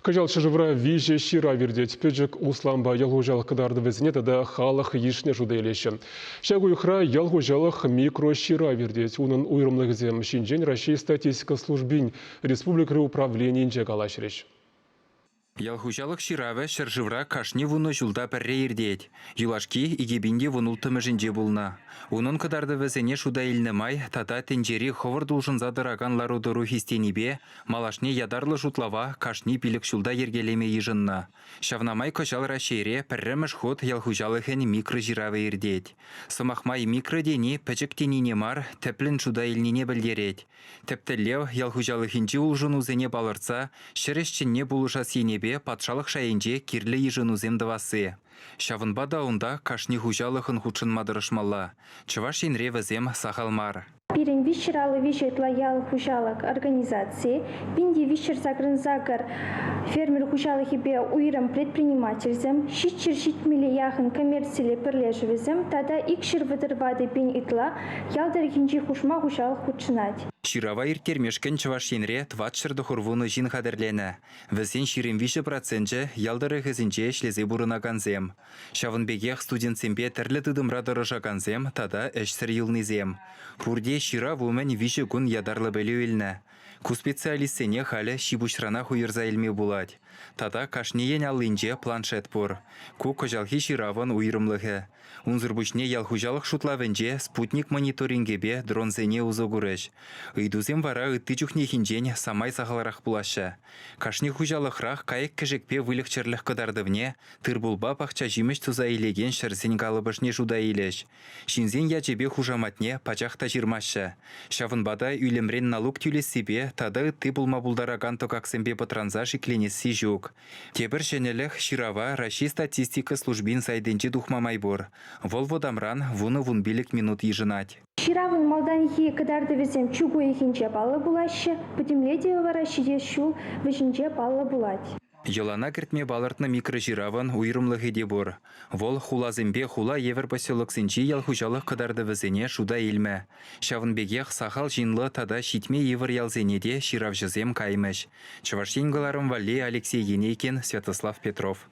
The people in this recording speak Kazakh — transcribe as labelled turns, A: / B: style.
A: Кажал шыжывра виже шира вердеть пөджік усламба ялғужалық кыдарды візіне тада халық ешіне жуделеші. Шагуйхра ялғужалық микро шира вердеть. Унын уйрымлығызем шинжен Россия статистика службин республикары управлениен жегалашыреш.
B: Ялхужалық ширавы шыржывра кашни вуны жылда пәрре ердет. Юлашки игебинде вунул тымыжынже булна. Унын кыдарды візіне шуда илнемай, тата тенжери ховыр дулшын задыраган ларудыру хистенебе, малашне ядарлы жутлава кашни билік жылда ергелеме ежынна. Шавнамай кожал рашере пәрреміш ход ялхужалықын микро жиравы ердет. Сымахмай микро дени пәчік теніне мар, тәплін шуда илнене білдерет. Тәптілеу ялхужалықынче улжын узене балырца, шырешченне булыша сенебе патшалық шайынже кирлі ежын уземдывасы. Шавынба даунда кашни хужалықын худшын мадырышмалла. Чываш енре візем сахалмар.
C: Пирен вишералы вишет лоял хужалык организации, пинди вишер загр фермер хужалык хибе уйрам предпринимательзем, щитчер щитмели яхын коммерцияле перлежевизем, тада икшер выдырвады пин итла, ялдар хинчи хушма хужалык худшынать.
B: Ширава иртермешкен чываш енре тватшырды хурвуны жин хадерлене. Візен ширим 5% ялдары хызінче шлезе бурынаганзем. Шавынбегех студентсембе тірлі тыдымра дырыжаганзем, тада әшсір йылнызем. Пурде шира вумен више күн ядарлы бөлі өліне. Ку специалистсене халі шибушрана хуйырза илме булать. Тада кашнеен алынже планшет пор. Ку кожалхи ширавын уйрымлығы. Унзырбушне ялхужалық шутлавынже спутник мониторингебе дронзене узогурыш. Ыйдузем вара ытты чухнехинжен самай сахаларақ булашы. Кашни хужалықрақ кайық кіжікпе вылықчырлық кыдардывне, тырбулба пақча жиміш туза илеген шырзен галыбышне жуда илеш. Шинзен ячебе хужаматне пачақта жирмашы. Шавынбада үйлемрен налук тюлесібе тада ытты булма булдараган токаксембе патранза шикленесі жүк. Тебір шенелік ширава Россия статистика службин сайденче духмамай бор. Волво дамран вуны вунбилік минут ежынать.
C: Ширавын малданхи кыдарды візем чугу ехинче палы булашы, путемледе варашиде шул вішінче палы булать.
B: Йолана кіртме балыртны микрожиравын уйрымлығы де бор. Вол хулазымбе хула евер поселок сінчи ялхужалық кыдарды візіне шуда илме. Шавынбегех сахал жинлы тада шитме евер ялзенеде ширав жызем каймыш. Чываш енгіларым Валли Алексей Енейкин, Святослав Петров.